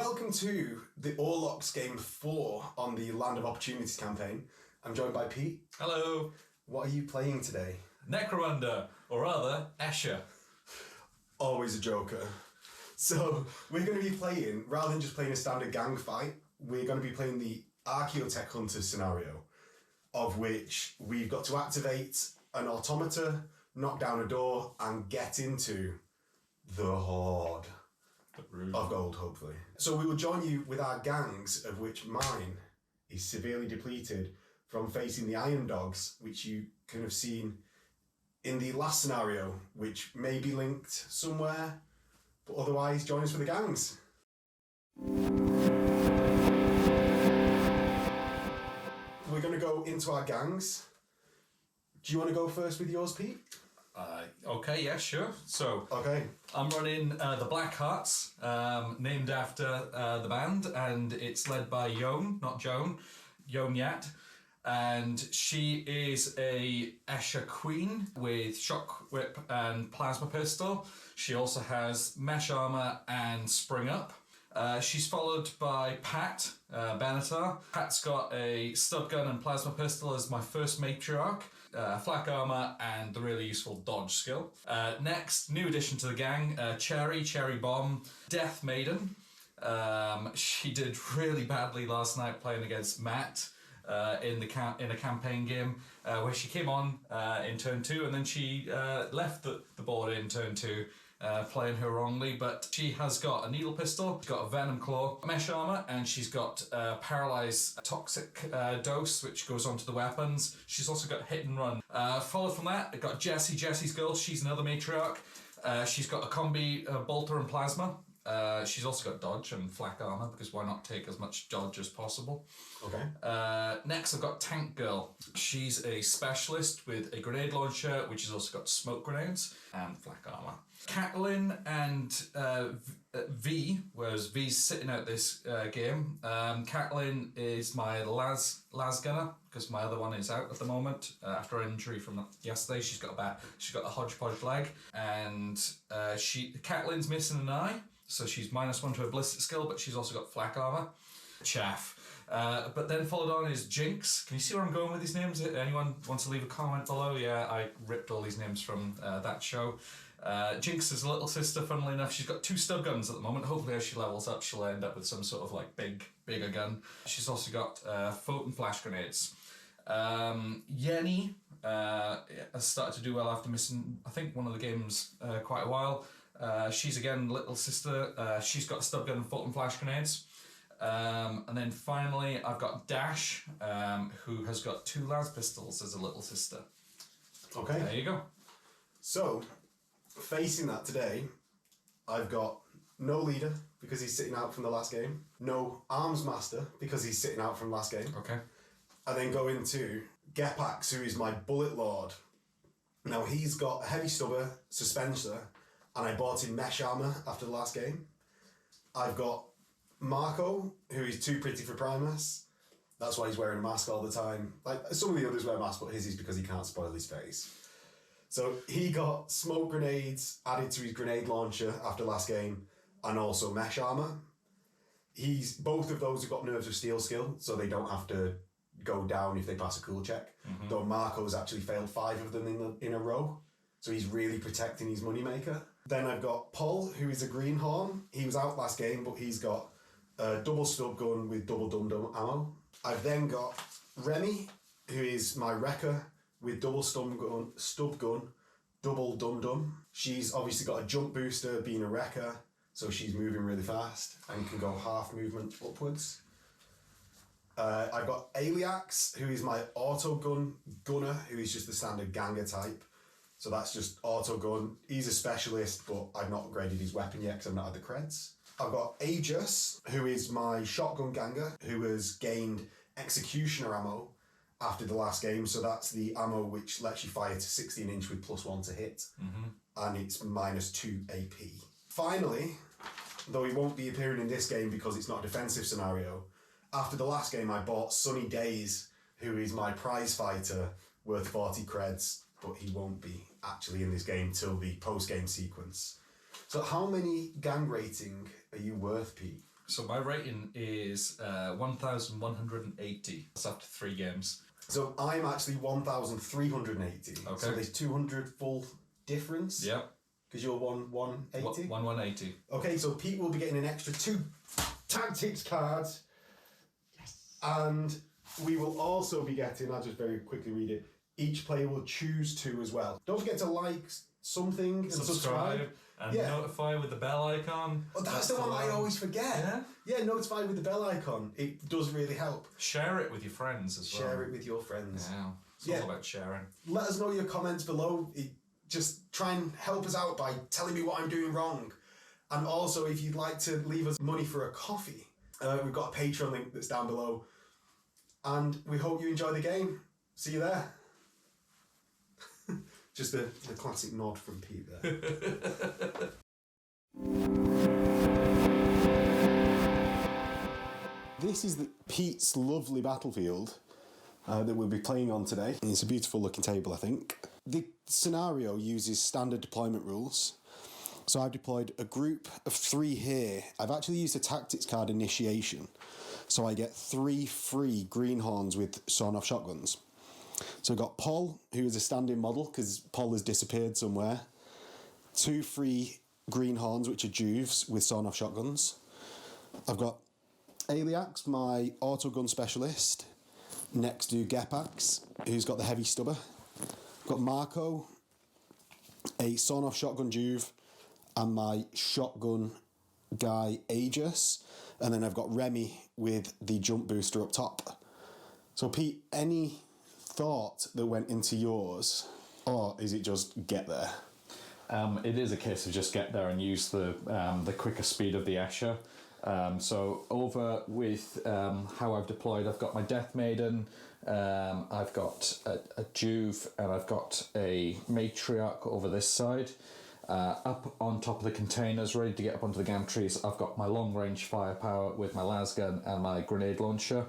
Welcome to the Orlocks Game 4 on the Land of Opportunities campaign. I'm joined by Pete. Hello. What are you playing today? Necromunda, or rather, Escher. Always a joker. So, we're going to be playing, rather than just playing a standard gang fight, we're going to be playing the Archaeotech Hunter scenario, of which we've got to activate an automata, knock down a door, and get into the Horde of gold, hopefully. So we will join you with our gangs, of which mine is severely depleted from facing the Iron Dogs, which you can have seen in the last scenario, which may be linked somewhere, but otherwise join us for the gangs. We're going to go into our gangs. Do you want to go first with yours, Pete? Okay, yeah, sure. So, okay. I'm running the Blackhearts, named after the band, and it's led by Yon, not Joan, Yon Yat. And she is a Escher queen with shock whip and plasma pistol. She also has mesh armor and spring up. She's followed by Pat Benatar. Pat's got a stub gun and plasma pistol as my first matriarch. Flak armor and the really useful dodge skill. Next, new addition to the gang, Cherry Bomb, Death Maiden. She did really badly last night playing against Matt in a campaign game where she came on in turn 2 and then she left the board in turn 2. Playing her wrongly, but she has got a needle pistol, she's got a venom claw, mesh armor, and she's got paralyze toxic dose, which goes onto the weapons. She's also got hit and run. Followed from that, I've got Jessie's girl. She's another matriarch. She's got a combi bolter and plasma. She's also got dodge and flak armor, because why not take as much dodge as possible? Okay. Next, I've got Tank Girl. She's a specialist with a grenade launcher, which has also got smoke grenades and flak armor. Catelyn and V, whereas V's sitting out this game. Catelyn is my las gunner, because my other one is out at the moment after an injury from yesterday. She's got a hodgepodge leg, and Catelyn's missing an eye, so she's -1 to her ballistic skill, but she's also got flak armor. Chaff. But then followed on is Jinx. Can you see where I'm going with these names? Anyone wants to leave a comment below? Yeah, I ripped all these names from that show. Jinx is a little sister, funnily enough. She's got 2 stub guns at the moment. Hopefully as she levels up, she'll end up with some sort of like bigger gun. She's also got photon flash grenades. Yenny has started to do well after missing, I think, one of the games quite a while. She's again little sister. She's got a stub gun and photon flash grenades. And then finally I've got Dash, who has got 2 las pistols as a little sister. Okay. There you go. So, facing that today, I've got no leader, because he's sitting out from the last game. No arms master, because he's sitting out from last game. Okay. And then go into Gepax, who is my bullet lord. Now, he's got a heavy stubber, suspenser, and I bought him mesh armor after the last game. I've got Marco, who is too pretty for Primus. That's why he's wearing a mask all the time. Like, some of the others wear masks, but his is because he can't spoil his face. So he got smoke grenades added to his grenade launcher after last game, and also mesh armor. Both of those have got Nerves of Steel skill, so they don't have to go down if they pass a cool check. Mm-hmm. Though Marco's actually failed 5 of them in a row, so he's really protecting his moneymaker. Then I've got Paul, who is a greenhorn. He was out last game, but he's got a double stub gun with double dum-dum ammo. I've then got Remy, who is my wrecker, with double stub gun, double dum-dum. She's obviously got a jump booster, being a wrecker, so she's moving really fast and can go half movement upwards. I've got Aliax, who is my auto gunner, who is just the standard ganger type. So that's just auto gun. He's a specialist, but I've not upgraded his weapon yet because I've not had the creds. I've got Aegis, who is my shotgun ganger, who has gained executioner ammo after the last game. So that's the ammo which lets you fire to 16 inch with +1 to hit. Mm-hmm. And it's -2 AP. Finally, though he won't be appearing in this game because it's not a defensive scenario, after the last game I bought Sunny Days, who is my prize fighter, worth 40 creds, but he won't be actually in this game till the post-game sequence. So how many gang rating are you worth, Pete? So my rating is 1,180. That's after 3 games. So I'm actually 1,380. Okay. So there's 200 full difference. Yep. Because you're 1,180. 1,180. Okay, so Pete will be getting an extra 2 tactics cards. Yes. And we will also be getting, I'll just very quickly read it, each player will choose 2 as well. Don't forget to like something and subscribe. And notify with the bell icon. Oh, that's the one I always forget. Yeah, notify with the bell icon. It does really help. Share it with your friends as well. Share it with your friends. Yeah, it's all about sharing. Let us know your comments below. Just try and help us out by telling me what I'm doing wrong. And also, if you'd like to leave us money for a coffee, we've got a Patreon link that's down below. And we hope you enjoy the game. See you there. Just the classic nod from Pete there. This is Pete's lovely battlefield that we'll be playing on today. And it's a beautiful looking table, I think. The scenario uses standard deployment rules. So I've deployed a group of 3 here. I've actually used a tactics card initiation. So I get 3 free greenhorns with sawn-off shotguns. So I've got Paul, who is a standing model, because Paul has disappeared somewhere. 2 free greenhorns, which are Juves, with sawn-off shotguns. I've got Aliax, my autogun specialist, next to Gepax, who's got the heavy stubber. I've got Marco, a sawn-off shotgun Juve, and my shotgun guy Aegis. And then I've got Remy with the jump booster up top. So Pete, any thought that went into yours, or is it just get there? It is a case of just get there and use the quicker speed of the Escher. So over with how I've deployed, I've got my Death Maiden, I've got a Juve, and I've got a Matriarch over this side. Up on top of the containers, ready to get up onto the gantries, I've got my long range firepower with my lasgun and my grenade launcher.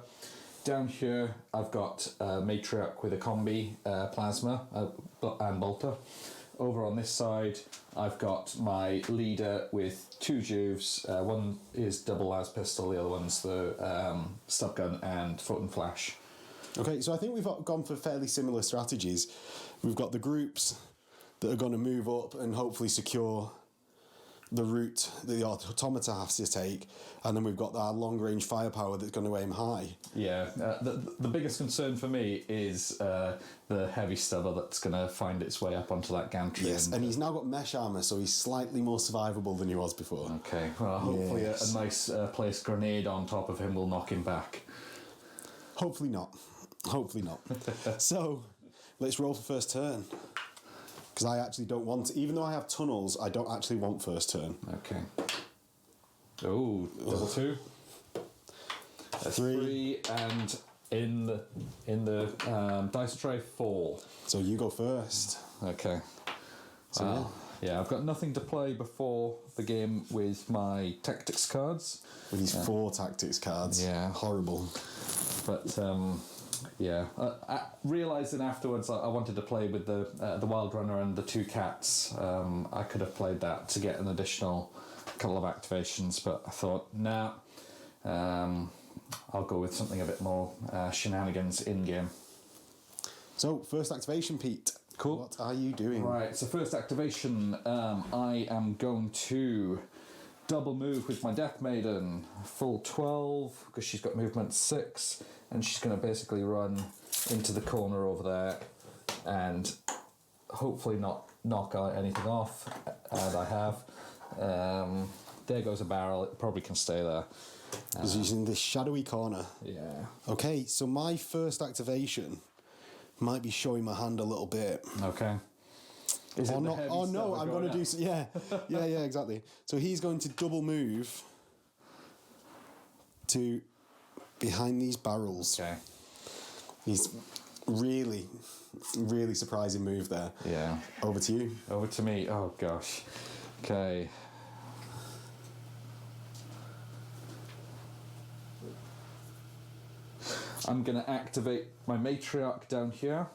Down here, I've got a Matriarch with a combi plasma and bolter. Over on this side, I've got my leader with 2 Juves. One is double las pistol, the other one's the stub gun and foot and flash. Okay, so I think we've gone for fairly similar strategies. We've got the groups that are going to move up and hopefully secure the route that the automata has to take, and then we've got our long-range firepower that's going to aim high. Yeah, the biggest concern for me is the heavy stubber that's going to find its way up onto that gantry. Yes, and he's now got mesh armour, so he's slightly more survivable than he was before. Okay, well, hopefully a nice placed grenade on top of him will knock him back. Hopefully not. Hopefully not. So, let's roll for first turn. Because I actually don't want to, even though I have tunnels, I don't actually want first turn. Okay. Oh, double 2. 3 and in the dice tray 4. So you go first. Okay. So yeah, I've got nothing to play before the game with my tactics cards. With these 4 tactics cards. Yeah. Horrible. But yeah, realising afterwards I wanted to play with the Wild Runner and the 2 cats. I could have played that to get an additional couple of activations, but I thought, nah, I'll go with something a bit more shenanigans in-game. So, first activation, Pete. Cool. What are you doing? Right, so first activation, I am going to double move with my Death Maiden, full 12, because she's got movement 6, and she's going to basically run into the corner over there and hopefully not knock anything off, and I have. There goes a barrel, it probably can stay there. He's in this shadowy corner. Yeah. Okay, so my first activation might be showing my hand a little bit. Okay. Is Oh it no, I'm going to do... Yeah, exactly. So he's going to double move to behind these barrels. Okay. He's really, really surprising move there. Yeah. Over to you. Over to me. Oh, gosh. Okay. I'm going to activate my Matriarch down here.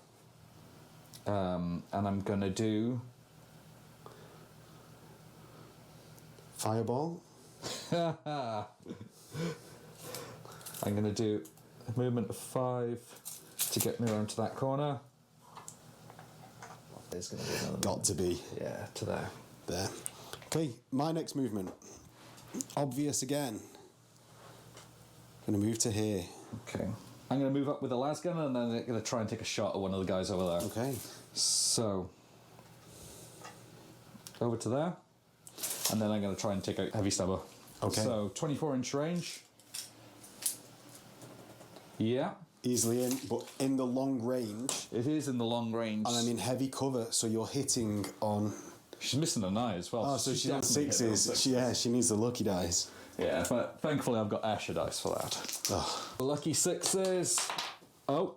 And I'm going to do... Fireball. I'm going to do a movement of 5 to get me around to that corner. There's going to be another Got to be. Yeah, to there. There. Okay, my next movement. Obvious again. Going to move to here. Okay. I'm going to move up with a lasgun and then I'm going to try and take a shot at one of the guys over there. Okay. So, over to there. And then I'm going to try and take a heavy stubber. Okay. So, 24-inch range. Yeah. Easily in, but in the long range. It is in the long range. And I'm in heavy cover, so you're hitting on... She's missing an eye as well. Oh, so she's on definitely sixes. She needs the lucky dice. Yeah, but thankfully I've got Escher dice for that. Oh. Lucky sixes. Oh,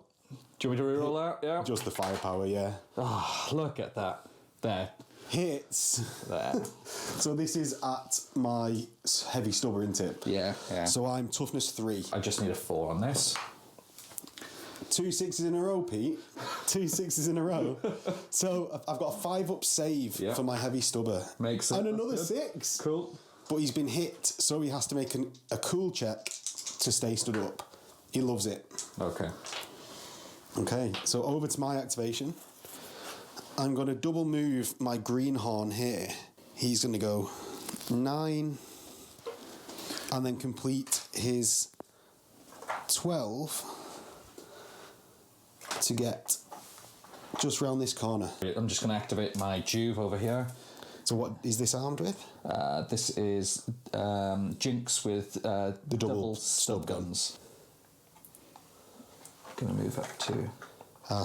do you want me to reroll out? Yeah. Just the firepower, yeah. Oh, look at that. There. Hits. There. So this is at my heavy stubber, isn't it? Yeah, yeah. So I'm toughness 3. I just need a 4 on this. 2 6s in a row, Pete. 2 6s in a row. So I've got a 5-up save for my heavy stubber. Makes sense. And another 6. Cool. But he's been hit, so he has to make a cool check to stay stood up. He loves it. Okay. Okay, so over to my activation. I'm going to double move my greenhorn here. He's going to go 9 and then complete his 12 to get just round this corner. I'm just going to activate my Juve over here. So what is this armed with? This is Jinx with the double stub guns. Going to move up to...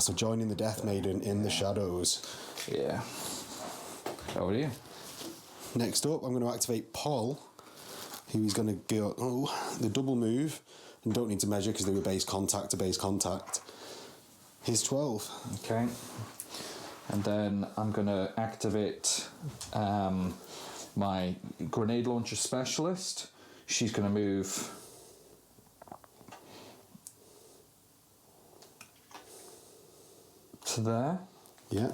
So joining the Death Maiden in the shadows. Yeah. Over to you. Next up, I'm going to activate Paul, who is going to go the double move, and don't need to measure because they were base contact to base contact. He's 12. Okay. And then I'm going to activate my grenade launcher specialist. She's going to move... to there. Yeah.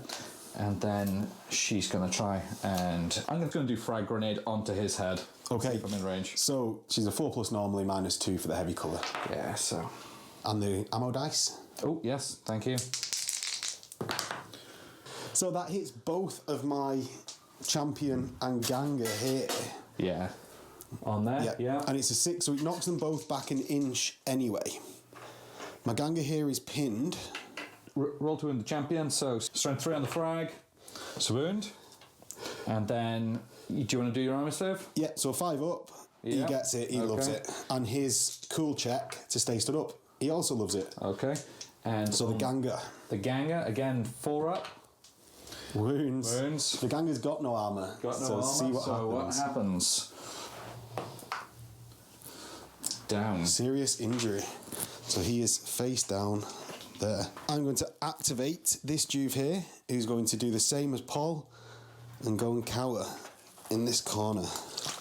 And then she's going to try and... I'm going to do frag grenade onto his head. Okay. See if I'm in range. So she's a 4+ normally, -2 for the heavy cover. Yeah, so... And the ammo dice. Oh, yes, thank you. So that hits both of my champion and Ganga here. Yeah. On there, yeah. And it's a 6, so it knocks them both back an inch anyway. My Ganga here is pinned. Roll to win the champion, so strength 3 on the frag. Swooned. And then, do you want to do your armor save? Yeah, so 5 up. Yeah. He gets it, he loves it. And his cool check to stay stood up, he also loves it. Okay. And so the Ganga. The Ganga, again, 4 up. Wounds. The Ganga's got no armor. Got no so armor, see what so happens. what happens? Down. Serious injury. So he is face down there. I'm going to activate this Juve here, who's going to do the same as Paul and go and cower in this corner.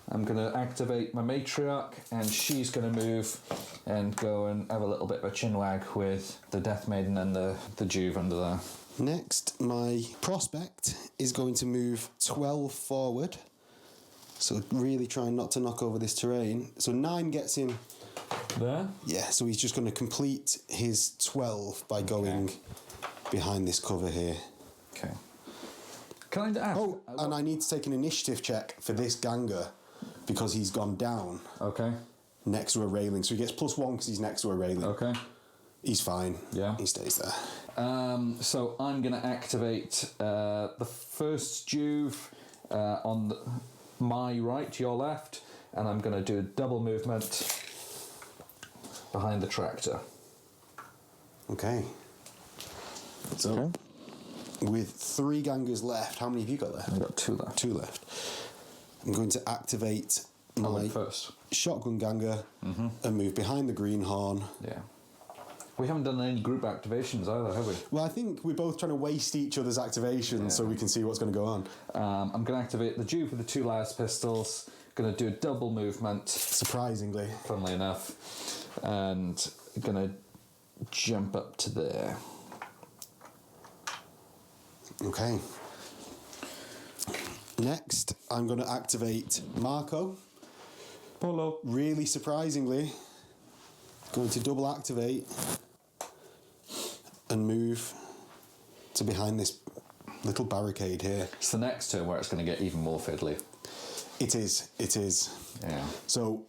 I'm going to activate my matriarch, and she's going to move and go and have a little bit of a chinwag with the Death Maiden and the Juve under there. Next, my prospect is going to move 12 forward. So really trying not to knock over this terrain. So 9 gets him there. Yeah, so he's just going to complete his 12 by going behind this cover here. Okay. Can I ask? Oh, and I need to take an initiative check for this Ganga because he's gone down. Okay. Next to a railing. So he gets +1 because he's next to a railing. Okay. He's fine. Yeah. He stays there. So I'm going to activate the first Juve on my right, your left, and I'm going to do a double movement behind the tractor. Okay. So, with 3 Gangas left, how many have you got left? I've got 2 left. 2 left. I'm going to activate my first shotgun Ganga and move behind the greenhorn. Yeah. We haven't done any group activations either, have we? Well, I think we're both trying to waste each other's activations so we can see what's going to go on. I'm going to activate the Juve with the 2 las pistols. Going to do a double movement. Surprisingly. Funnily enough. And going to jump up to there. Okay. Next, I'm going to activate Marco, Polo. really surprisingly, going to double activate and move to behind this little barricade here. It's the next turn where it's going to get even more fiddly. It is. Yeah. So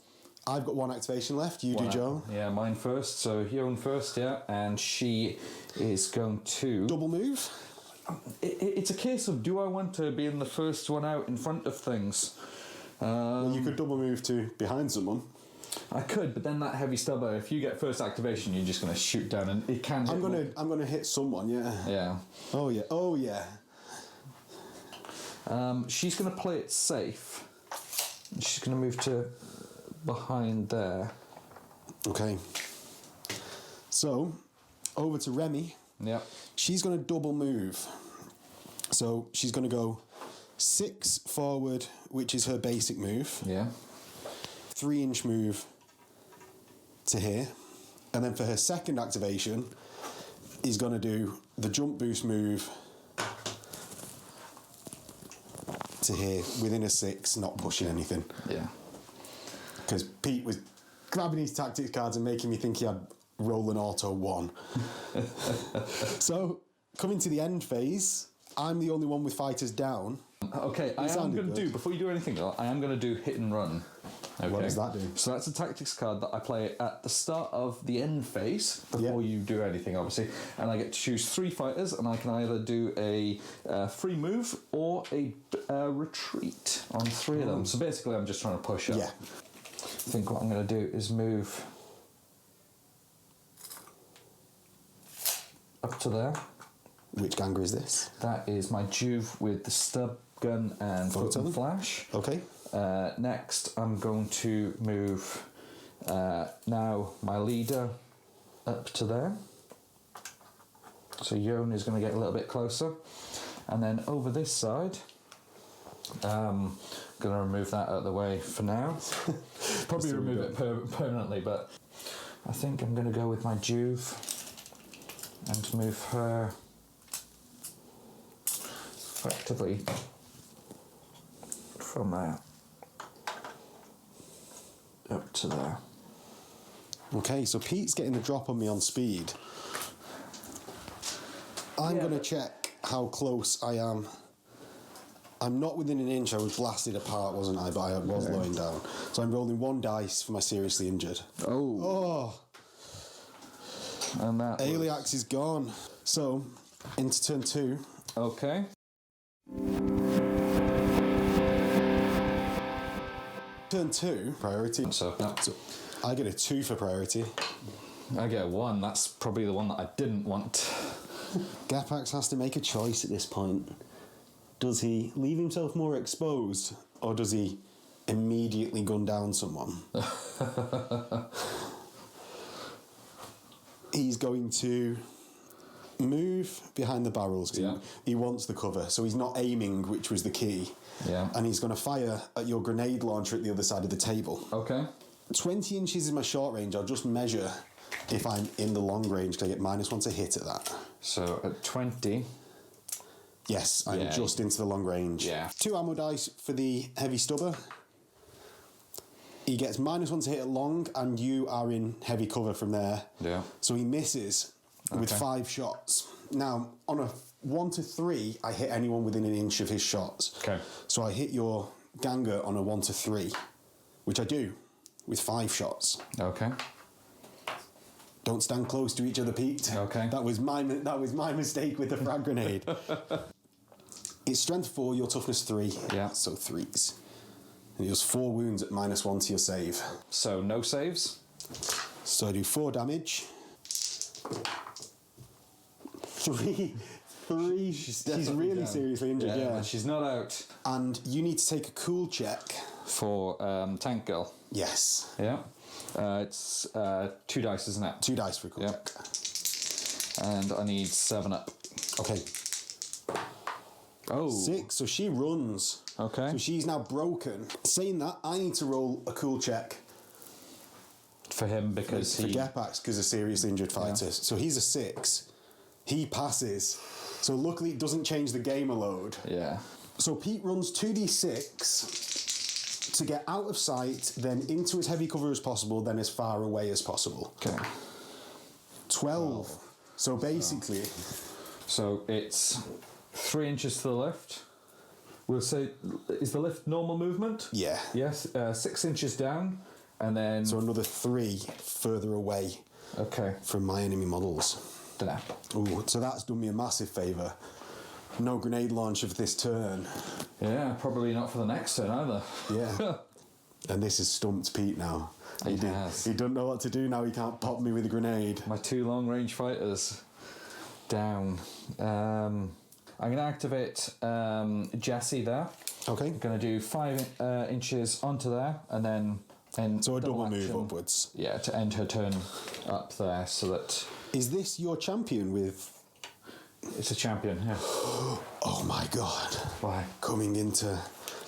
I've got one activation left. You do, Joe. Yeah, mine first. So Yoan first, yeah. And she is going to... Double move. It's a case of, do I want to be in the first one out in front of things? Well, you could double move to behind someone. I could, but then that heavy stubber, if you get first activation, you're just going to shoot down, and it can hit I'm gonna hit someone, yeah. Yeah. Oh yeah. She's going to play it safe. She's going to move to behind there. Okay. So, over to Remy. Yep. She's going to double move. So, she's going to go 6 forward, which is her basic move. Yeah. 3-inch move to here. And then for her second activation, is going to do the jump boost move to here, within a 6, not pushing anything. Yeah. Because Pete was grabbing his tactics cards and making me think he had roll an auto 1. So, coming to the end phase, I'm the only one with fighters down. Okay, I am going to do, before you do anything though, I am going to do hit and run. Okay. What does that do? So that's a tactics card that I play at the start of the end phase, before you do anything, obviously. And I get to choose 3 fighters, and I can either do a free move or a retreat on 3 of them. So basically, I'm just trying to push up. Yeah. I think what I'm going to do is move up to there. Which ganger is this? That is my Juve with the stub gun and photon flash. Okay. Next, I'm going to move now my leader up to there. So Yoan is going to get a little bit closer. And then over this side, going to remove that out of the way for now. Probably remove it permanently, but I think I'm going to go with my Juve and move her effectively from there up to there. Okay, so Pete's getting the drop on me on speed. I'm going to check how close I am. I'm not within an inch. I was blasted apart, wasn't I? But I was lying down. So I'm rolling 1 dice for my seriously injured. Oh. And that Aliax is gone. So, into turn 2. Okay. Turn 2, priority. So I get a 2 for priority. I get a 1. That's probably the one that I didn't want. Gapax has to make a choice at this point. Does he leave himself more exposed, or does he immediately gun down someone? He's going to move behind the barrels. Yeah. He wants the cover, so he's not aiming, which was the key. Yeah. And he's going to fire at your grenade launcher at the other side of the table. Okay. 20 inches is my short range. I'll just measure if I'm in the long range, because I get -1 to hit at that. So at 20... Yes, I'm just into the long range. Yeah. 2 ammo dice for the heavy stubber. He gets -1 to hit at long, and you are in heavy cover from there. Yeah. So he misses with 5 shots. Now, on a 1 to 3, I hit anyone within an inch of his shots. Okay. So I hit your ganger on a 1 to 3, which I do with 5 shots. Okay. Don't stand close to each other, Pete. Okay. That was my mistake with the frag grenade. It's strength 4, your toughness 3. Yeah. So 3s. And he does 4 wounds at -1 to your save. So no saves? So I do 4 damage. 3. She's really down. seriously injured, yeah. But she's not out. And you need to take a cool check. For Tank Girl. Yes. Yeah. It's 2 dice, isn't it? 2 dice for a cool check. And I need 7 up. Okay. Oh. 6, so she runs. Okay. So she's now broken. Saying that, I need to roll a cool check. For him, because For Gepax, because a seriously injured fighter. So he's a 6. He passes. So luckily it doesn't change the gamer load. Yeah. So Pete runs 2d6 to get out of sight, then into as heavy cover as possible, then as far away as possible. Okay. 12. So basically... So it's 3 inches to the left. We'll say, is the lift normal movement? Yeah. Yes, 6 inches down, and then... So another 3 further away from my enemy models. There. Ooh, so that's done me a massive favour. No grenade launcher for this turn. Yeah, probably not for the next turn either. Yeah. And this has stumped Pete now. He doesn't know what to do now. He can't pop me with a grenade. My 2 long-range fighters down. I'm going to activate Jessie there. Okay. I'm going to do 5 inches onto there, and then... So a double move upwards. Yeah, to end her turn up there, so that... Is this your champion with... It's a champion, yeah. Oh my god. Why? Coming into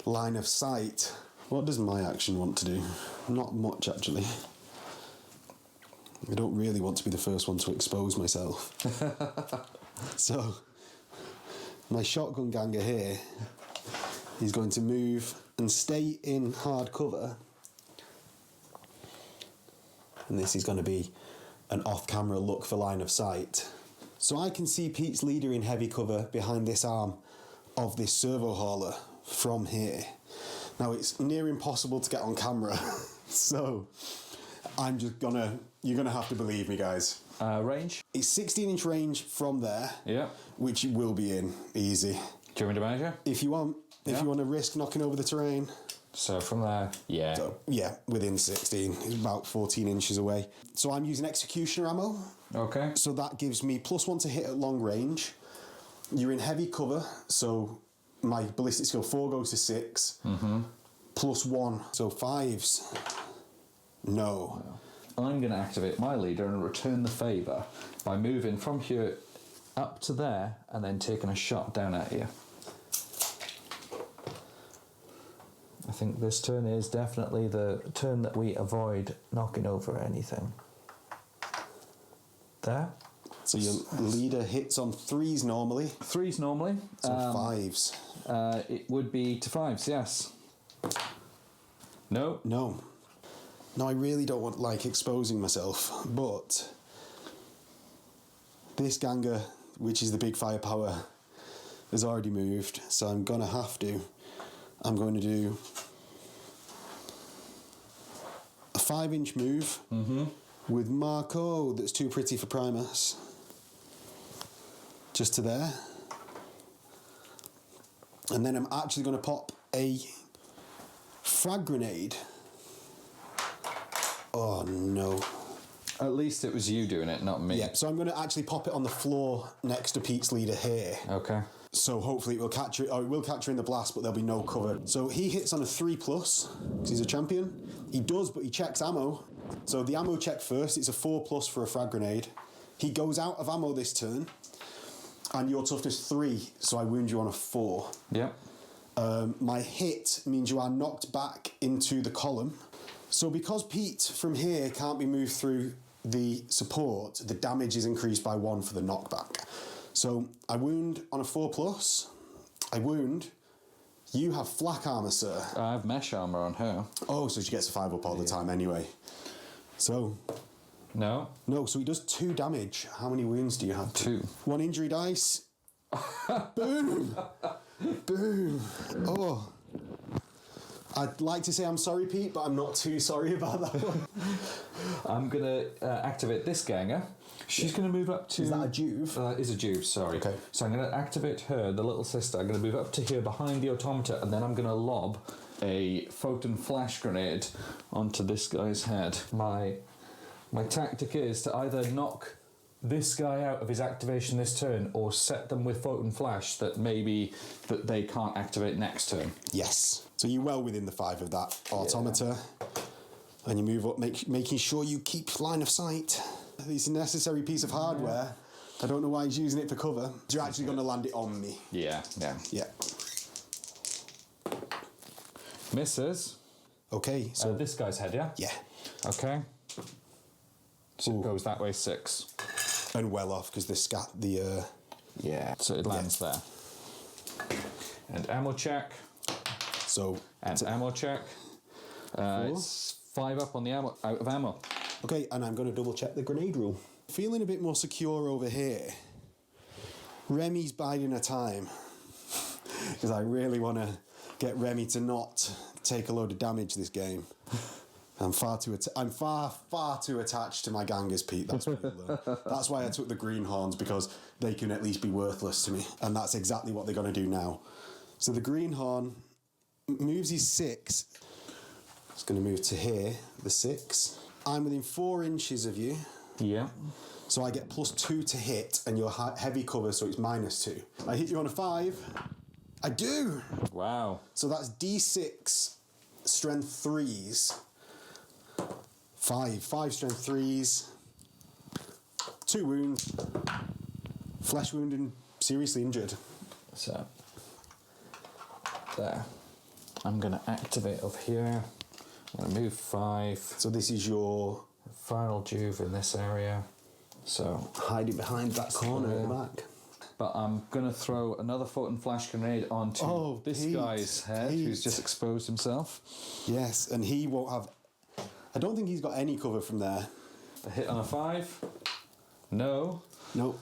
line of sight. What does my action want to do? Not much, actually. I don't really want to be the first one to expose myself. So, my shotgun ganger here is going to move and stay in hard cover. And this is going to be an off-camera look for line of sight. So I can see Pete's leader in heavy cover behind this arm of this servo hauler from here. Now it's near impossible to get on camera, so I'm just you're gonna have to believe me, guys. Range? It's 16-inch range from there, Yeah. which it will be in, easy. Do you want me to measure? If you want to risk knocking over the terrain. So from there, yeah. So, yeah, within 16, it's about 14 inches away. So I'm using executioner ammo. Okay. So that gives me +1 to hit at long range. You're in heavy cover, so my ballistic skill 4 goes to 6. Mm-hmm. +1, so 5s. No. I'm going to activate my leader and return the favour by moving from here up to there and then taking a shot down at you. I think this turn is definitely the turn that we avoid knocking over anything. There. So your leader hits on 3s normally. 3s normally. So 5s. It would be to 5s, yes. No. No. No, I really don't want, exposing myself, but this ganger, which is the big firepower, has already moved, so I'm going to do a 5-inch move with Marco that's too pretty for Primus. Just to there. And then I'm actually going to pop a frag grenade. Oh no. At least it was you doing it, not me. Yeah, so I'm going to actually pop it on the floor next to Pete's leader here. Okay. So hopefully it will catch it. Oh, it will catch her in the blast, but there'll be no cover. So he hits on a 3+, because he's a champion. He does, but he checks ammo. So the ammo check first. It's a 4+ for a frag grenade. He goes out of ammo this turn, and your toughness 3, so I wound you on a 4. Yep. My hit means you are knocked back into the column. So because Pete from here can't be moved through the support, the damage is increased by 1 for the knockback. So I wound on a 4+. I wound. You have flak armour, sir. I have mesh armour on her. Oh, so she gets a 5 up all the time anyway. So... No. No, so he does 2 damage. How many wounds do you have? 2. 1 injury dice. Boom! Boom! Oh. I'd like to say I'm sorry, Pete, but I'm not too sorry about that one. I'm going to activate this ganger. She's going to move up to... Is that a Juve? Is a Juve, sorry. Okay. So I'm going to activate her, the little sister. I'm going to move up to here behind the automata, and then I'm going to lob a photon flash grenade onto this guy's head. My tactic is to either knock this guy out of his activation this turn or set them with photon flash that they can't activate next turn. Yes. So you're well within the 5 of that automata. Yeah. And you move up, making sure you keep line of sight. It's a necessary piece of hardware. I don't know why he's using it for cover. You're actually going to land it on me. Yeah. Yeah. Misses. Okay, so... this guy's head, yeah? Yeah. Okay. So it goes that way 6. And well off, because yeah, so it lands there. And ammo check. So... And ammo check. It's 5 up on the ammo, out of ammo. Okay, and I'm going to double check the grenade rule. Feeling a bit more secure over here. Remy's biding her time. Because I really want to get Remy to not take a load of damage this game. I'm far too attached to my gangers, Pete. That's what you'll learn. That's why I took the greenhorns, because they can at least be worthless to me, and that's exactly what they're going to do now. So the greenhorn moves his 6. It's going to move to here, the 6. I'm within 4 inches of you. Yeah. So I get +2 to hit, and you're heavy cover, so it's -2. I hit you on a 5. I do. Wow. So that's D6 strength 3s. 5 strength 3s. 2 wounds. Flesh wound and seriously injured. So, there. I'm going to activate up here. I'm going to move 5. So this is your Final Juve in this area. So, hiding behind that corner at the back. But I'm going to throw another Photon Flash Grenade onto this Pete, guy's head, who's just exposed himself. Yes, and he won't have... I don't think he's got any cover from there. A hit on a 5. No. Nope.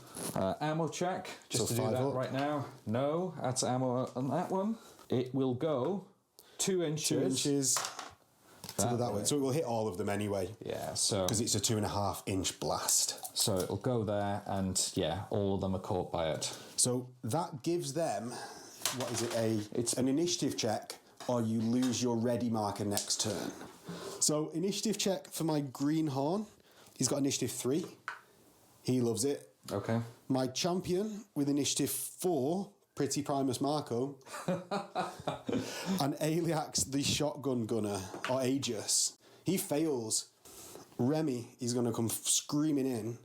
Ammo check, just So to do 5 that up. right now. No, that's ammo on that one. It will go 2 inches. 2 inches to go that way. So it will hit all of them anyway. Yeah, so... Because it's a 2.5 inch blast. So it'll go there, and yeah, all of them are caught by it. So that gives them, what is it, it's an initiative check, or you lose your ready marker next turn. So initiative check for my greenhorn. He's got initiative 3. He loves it. Okay. My champion with initiative 4, Pretty Primus Marco, and Aliax the shotgun gunner, or Aegis. He fails. Remy is going to come screaming in.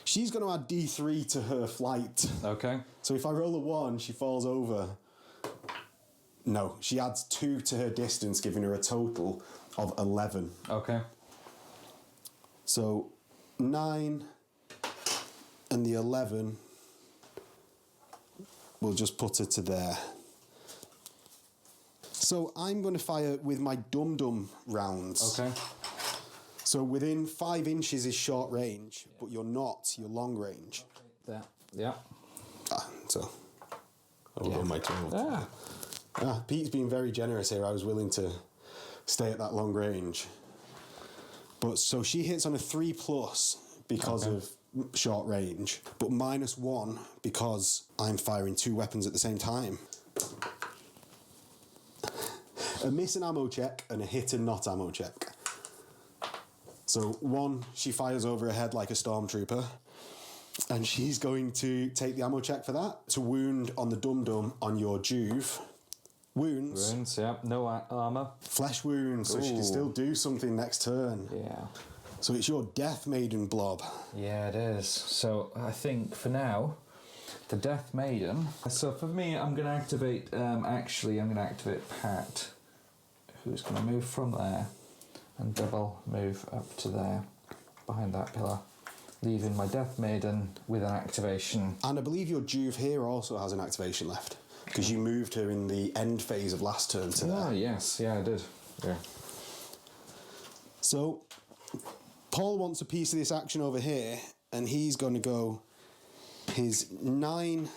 She's going to add D3 to her flight. Okay. So if I roll a 1, she falls over. No, she adds 2 to her distance, giving her a total of 11. Okay. So 9 and the 11 will just put her to there. So I'm going to fire with my dum-dum rounds. Okay. So within 5 inches is short range, but you're not, you're long range. There. Yeah. So I'll roll my 12. Pete's being very generous here. I was willing to stay at that long range. But so she hits on a 3+ because of short range, but -1 because I'm firing 2 weapons at the same time. A miss and ammo check and a hit and not ammo check. So 1, she fires over her head like a stormtrooper, and she's going to take the ammo check for that. To wound on the dum-dum on your Juve. Wounds. Wounds, yeah. No armour. Flesh wounds, so she can still do something next turn. Yeah. So it's your Death Maiden blob. Yeah, it is. So I think for now, the Death Maiden. So for me, I'm going to activate, I'm going to activate Pat, who's going to move from there and double move up to there, behind that pillar, leaving my Death Maiden with an activation. And I believe your Juve here also has an activation left, because you moved her in the end phase of last turn to there. Oh, yes. Yeah, I did. Yeah. So Paul wants a piece of this action over here, and he's going to go his 9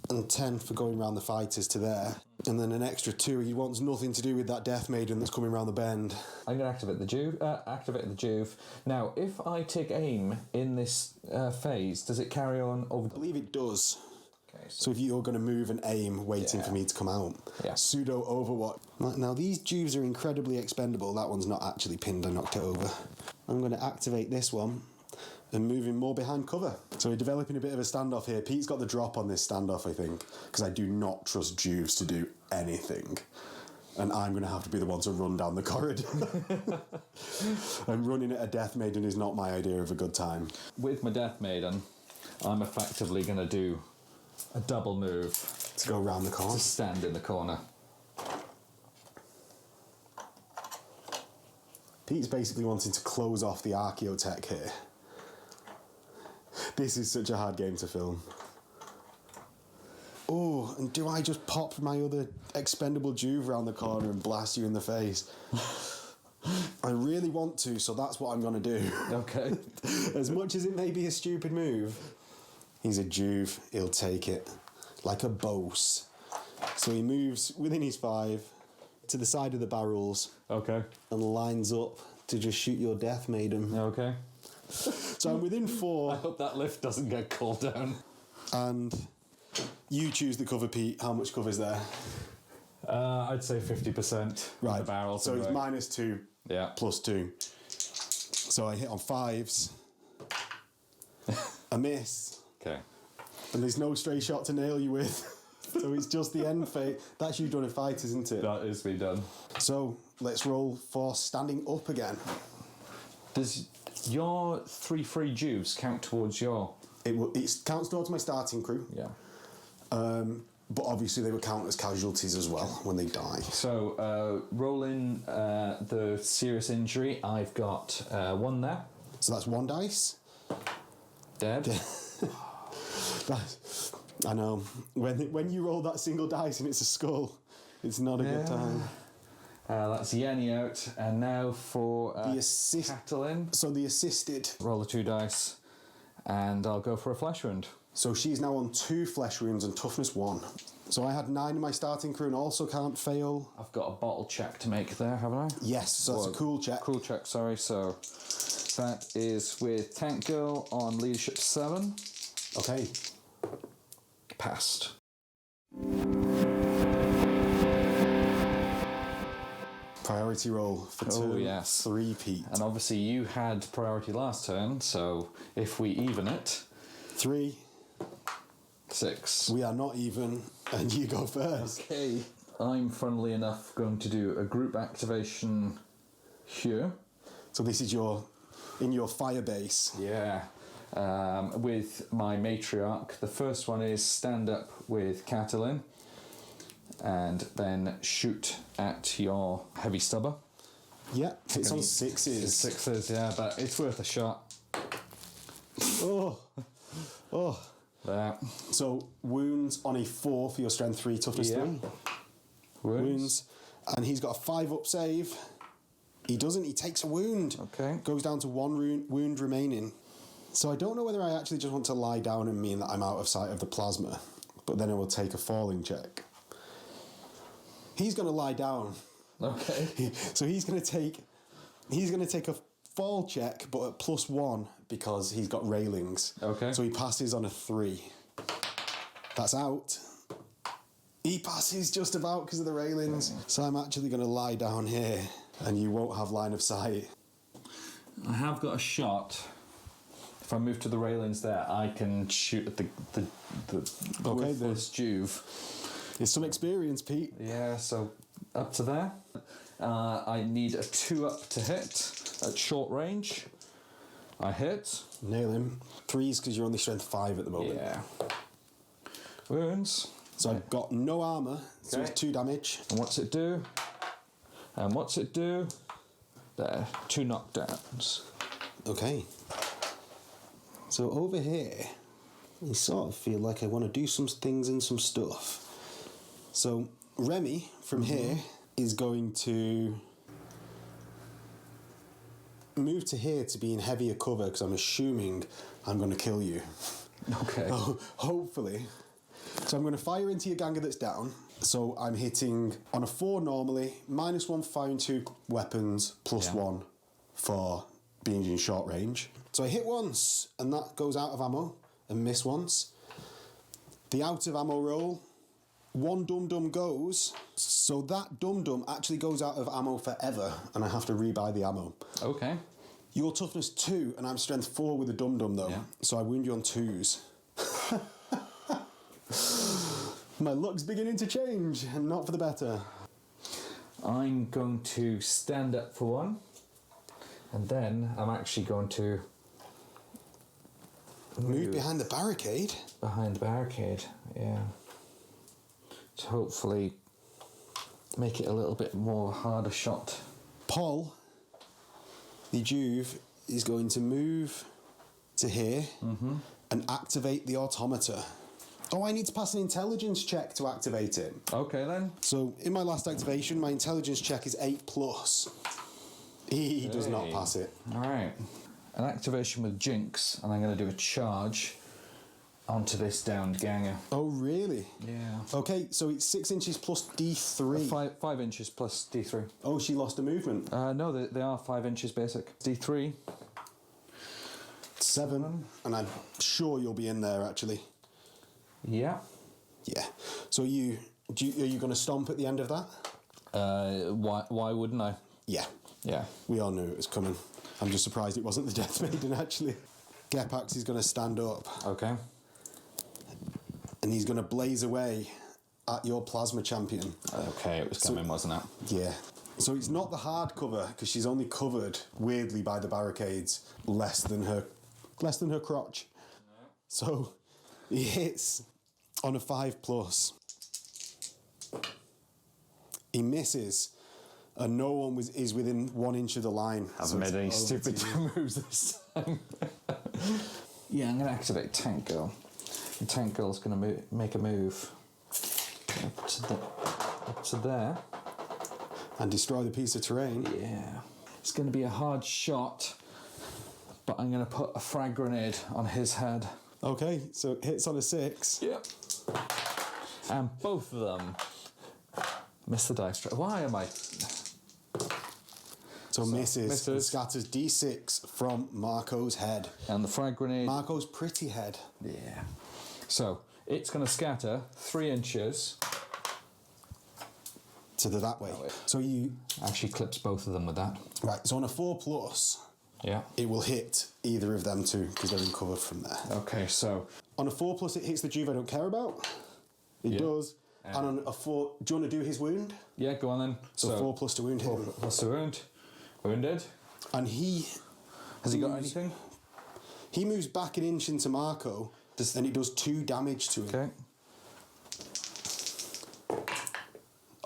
and 10 for going round the fighters to there, and then an extra 2. He wants nothing to do with that Death Maiden that's coming round the bend. I'm going to activate the Juve. Now, if I take aim in this phase, does it carry on over? I believe it does. Okay, So if you're going to move and aim, waiting for me to come out. Yeah. Pseudo Overwatch. Now these Juves are incredibly expendable. That one's not actually pinned, I knocked it over. I'm going to activate this one and move him more behind cover. So we're developing a bit of a standoff here. Pete's got the drop on this standoff, I think, because I do not trust Juves to do anything. And I'm going to have to be the one to run down the corridor. And running at a Death Maiden is not my idea of a good time. With my Death Maiden, I'm effectively going to do a double move To go round the corner. to stand in the corner. Pete's basically wanting to close off the Archaeotech here. This is such a hard game to film. Oh, and do I just pop my other expendable Juve around the corner and blast you in the face? I really want to, so that's what I'm going to do. Okay. As much as it may be a stupid move, he's a Juve, he'll take it. Like a boss. So he moves within his 5 to the side of the barrels. Okay. And lines up to just shoot your Death Maiden. Okay. So I'm within 4. I hope that lift doesn't get called down. And you choose the cover, Pete. How much cover's there? I'd say 50%. Right. The barrels. So it's -2. Yeah. +2. So I hit on 5s. A miss. Okay. And there's no stray shot to nail you with. So it's just the end fate. That's you done a fight, isn't it? That is me done. So let's roll for standing up again. Does your 3 free Juves count towards your... It counts towards my starting crew. Yeah. But obviously they would count as casualties as well when they die. So, rolling the serious injury, I've got 1 there. So that's 1 dice. Dead. I know. When you roll that single dice and it's a skull, it's not a good time. That's Yenny out. And now for The assist. Catalin. So the assisted. Roll the 2 dice. And I'll go for a flesh wound. So she's now on 2 flesh wounds and toughness 1. So I had 9 in my starting crew and also can't fail. I've got a bottle check to make there, haven't I? Yes, so that's a cool check. Cool check, sorry. So that is with Tank Girl on leadership 7. Okay. Passed. Priority roll for turn 3, Pete. And obviously you had priority last turn, so if we even it... 3. 6. We are not even, and you go first. Okay. I'm, funnily enough, going to do a group activation here. So this is in your fire base. Yeah. With my matriarch. The first one is stand up with Catalin and then shoot at your heavy stubber. Yeah, it's on 6s. It's 6s, yeah, but it's worth a shot. Oh. There. So wounds on a 4 for your strength 3, toughness 3. Wounds. And he's got a 5 up save. He doesn't, he takes a wound. Okay. Goes down to 1 wound remaining. So I don't know whether I actually just want to lie down and mean that I'm out of sight of the plasma, but then I will take a falling check. He's going to lie down. Okay. So he's going to take a fall check, but at +1 because he's got railings. Okay. So he passes on a 3. That's out. He passes just about because of the railings. So I'm actually going to lie down here, and you won't have line of sight. I have got a shot. If I move to the railings there, I can shoot at the worthless Juve. It's some experience, Pete. Yeah, so up to there. I need a 2 up to hit at short range. I hit. Nail him. 3s because you're only strength 5 at the moment. Yeah. Wounds. So I've got no armour, so it's 2 damage. And what's it do? And what's it do? There, 2 knockdowns. Okay. So over here, I sort of feel like I want to do some things and some stuff. So Remy, from here, is going to move to here to be in heavier cover because I'm assuming I'm going to kill you. Okay. Hopefully. So I'm going to fire into your ganger that's down. So I'm hitting on a 4 normally, -1 for firing 2 weapons, +1 for being in short range. So I hit once, and that goes out of ammo, and miss once. The out of ammo roll, 1 dum-dum goes, so that dum-dum actually goes out of ammo forever, and I have to rebuy the ammo. Okay. Your toughness 2, and I'm strength 4 with a dum-dum though, so I wound you on 2s. My luck's beginning to change, and not for the better. I'm going to stand up for 1, and then I'm actually going to move behind the barricade. Behind the barricade, yeah. To hopefully make it a little bit more harder shot. Paul, the Juve, is going to move to here and activate the automata. Oh, I need to pass an intelligence check to activate it. Okay then. So, in my last activation, my intelligence check is 8+. He does not pass it. Alright. An activation with Jinx, and I'm going to do a charge onto this downed ganger. Oh, really? Yeah. Okay, so it's 6 inches plus D3. 5 inches plus D3. Oh, she lost a movement. No, they are 5 inches basic. D3. 7. And I'm sure you'll be in there, actually. Yeah. Yeah. So are you going to stomp at the end of that? Why wouldn't I? Yeah. Yeah. We all knew it was coming. I'm just surprised it wasn't the Death Maiden, actually. Gepax is going to stand up. Okay. And he's going to blaze away at your plasma champion. Okay, it was coming, wasn't it? Yeah. So it's not the hard cover, because she's only covered, weirdly, by the barricades, less than her crotch. No. So he hits on a 5+. He misses, and no one is within 1 inch of the line. Haven't made any stupid moves this time. Yeah, I'm going to activate Tank Girl. And Tank Girl's going to make a move up to there. And destroy the piece of terrain. Yeah. It's going to be a hard shot, but I'm going to put a frag grenade on his head. Okay, so it hits on a 6. Yep. And both of them miss the dice tray. Why am I... So misses. And scatters D6 from Marco's head. And the frag grenade... Marco's pretty head. Yeah. So, it's going to scatter 3 inches... to that way. So you... Actually clips both of them with that. Right, so on a 4+, yeah, it will hit either of them too, because they're in cover from there. Okay, so... On a 4+, it hits the Juve I don't care about. It does. And on a 4... Do you want to do his wound? Yeah, go on then. So 4+ to wound him. 4 plus to wound. Wounded. And he... Has he got anything? He moves back an inch into Marco, and it does 2 damage to him. Okay.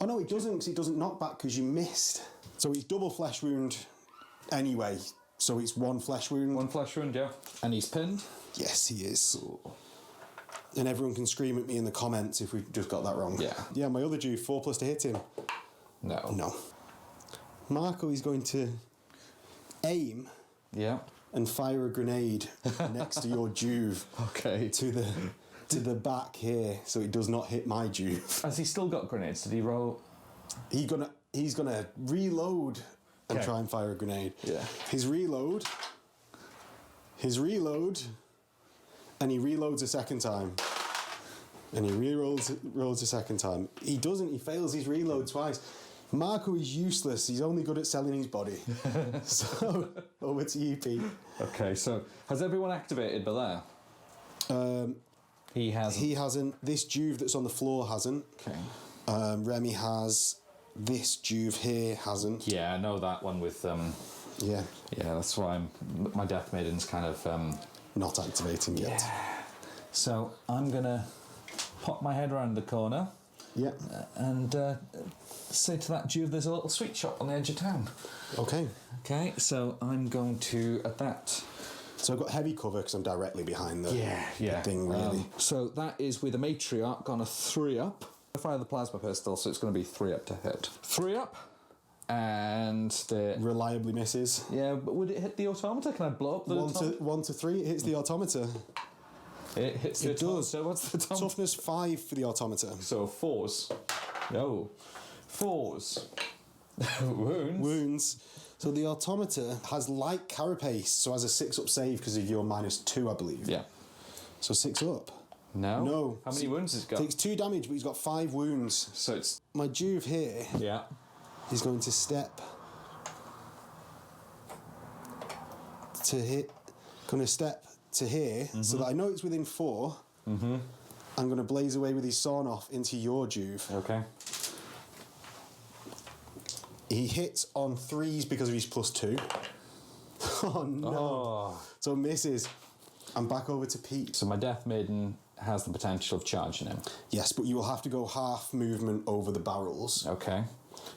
Oh no, it doesn't, because it doesn't knock back because you missed. So it's double flesh wound anyway. So it's 1 flesh wound. 1 flesh wound, yeah. And he's pinned? Yes, he is. Ooh. And everyone can scream at me in the comments if we just got that wrong. Yeah. Yeah, my other Juve, 4+ to hit him. No. No. Marco is going to aim. Yeah. And fire a grenade next to your Juve. Okay. To the back here, so it does not hit my Juve. Has he still got grenades? Did he roll? He's gonna reload and try and fire a grenade. Yeah. His reload, and he reloads a second time. And he rolls a second time. He doesn't, he fails his reload twice. Marco is useless, he's only good at selling his body. So, over to you, Pete. Okay, so has everyone activated by there? He hasn't. He hasn't. This Juve that's on the floor hasn't. Okay. Remy has. This Juve here hasn't. Yeah, I know that one with... Yeah. Yeah, that's why my Death Maiden's kind of... Not activating yet. Yeah. So I'm going to pop my head around the corner. Yeah. And say to that Juve, there's a little sweet shop on the edge of town. Okay. Okay, so I'm going to, at that... So I've got heavy cover because I'm directly behind the thing, really. So that is with a matriarch on a 3-up. I fire the plasma pistol, so it's going to be 3-up to hit. 3-up, and the... Reliably misses. Yeah, but would it hit the automata? Can I blow up the automata? 1 to 3, it hits the automata. It hits the automata. Does. So what's the automata? Toughness 5 for the automata. So 4s. No. 4s. Wounds. So the automata has light carapace, so has a 6-up save because of your -2, I believe. Yeah. So 6 up. No. How many wounds has he got? Takes 2 damage, but he's got 5 wounds. So it's... My Juve here. Yeah. He's going to step to hit. Going to step to here, so that I know it's within 4. Mm-hmm. I'm going to blaze away with his sawn off into your Juve. Okay. He hits on 3s because of his +2. Oh no! Oh. So misses. I'm back over to Pete. So my Death Maiden has the potential of charging him. Yes, but you will have to go half movement over the barrels. Okay.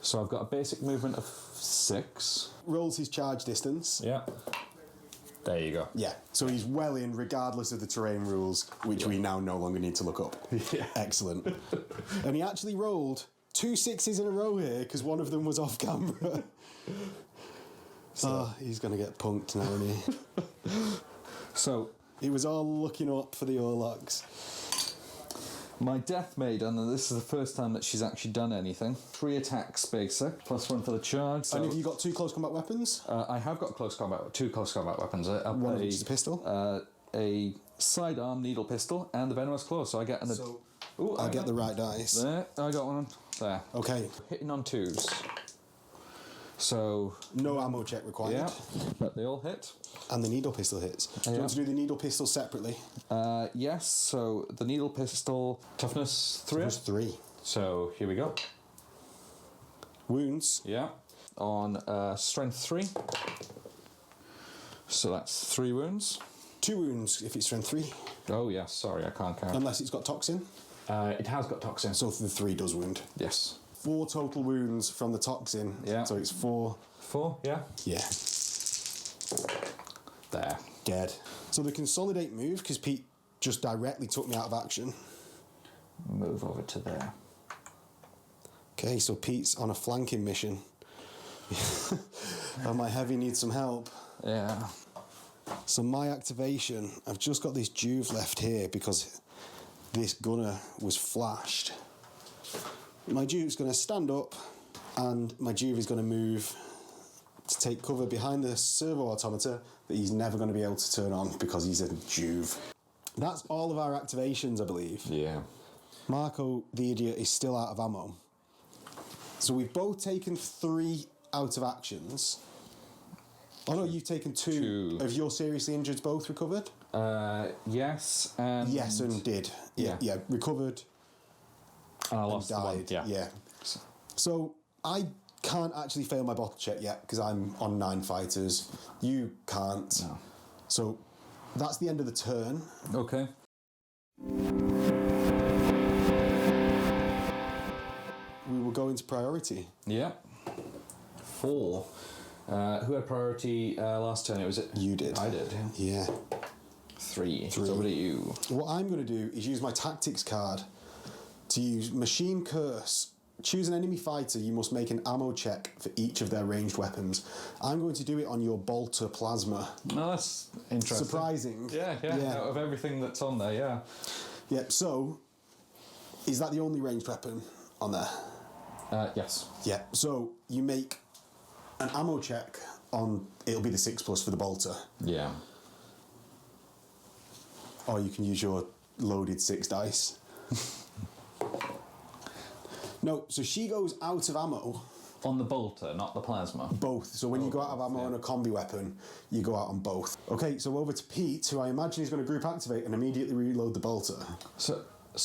So I've got a basic movement of 6. Rolls his charge distance. Yeah. There you go. Yeah, so he's well in regardless of the terrain rules, which we now no longer need to look up. Yeah. Excellent. And he actually rolled 2 6s in a row here because one of them was off camera. So he's going to get punked now, isn't he? So He was all looking up for the Orlocks. my Death Maiden, and this is the first time that she's actually done anything. 3 attacks basic, +1 for the charge. So And have you got 2 close combat weapons? I have got two close combat weapons. One of which is a pistol. A sidearm needle pistol and the venomous claw. So I get an. So Ooh, I'll get the right dice. There, I got one. There. Okay, Hitting on 2s. So no ammo check required. yeah, but they all hit. And the needle pistol hits. Do you Yeah. want to do the needle pistol separately? Yes. So the needle pistol toughness 3. There's 3. So here we go. Wounds. Yeah. On strength 3. So that's 3 wounds. 2 wounds if it's strength 3. Oh yes. Sorry, I can't count. Unless it's got toxin. It has got toxin. So the 3 does wound. Yes. 4 total wounds from the toxin. Yeah. So it's 4. 4. Yeah. Yeah. There. Dead. So the consolidate move, because Pete just directly took me out of action. Move over to there. Okay, so Pete's on a flanking mission. And my heavy needs some help. Yeah. So my activation, I've just got this Juve left here because this gunner was flashed. My Juve's going to stand up and my Juve is going to move to take cover behind the servo automata that he's never going to be able to turn on because he's a Juve. That's all of our activations, I believe. Yeah. Marco, the idiot, is still out of ammo. So we've both taken 3 out of actions. Oh no, you've taken 2. 2. Have your seriously injured both recovered? Yes, and... Yes, and did. Yeah, recovered And I and lost the one. died. Yeah. So I can't actually fail my bottle check yet because I'm on 9 fighters. You can't. No. So that's the end of the turn. Okay. We will go into priority. Yeah. 4. Who had priority last turn? Was it? You did. I did. Yeah. 3. 3. So what are you? What I'm going to do is use my tactics card to use Machine Curse. Choose an enemy fighter. You must make an ammo check for each of their ranged weapons. I'm going to do it on your Bolter Plasma. No, that's interesting. Surprising. Yeah. Out of everything that's on there, yeah. Yep, so is that the only ranged weapon on there? Yes. Yeah, so you make an ammo check on, it'll be the 6+ for the Bolter. Yeah. Or you can use your loaded 6 dice. No, so she goes out of ammo. On the bolter, not the plasma. Both. So when you go out of ammo on a combi weapon, you go out on both. Okay, so over to Pete, who I imagine is going to group activate and immediately reload the Bolter. So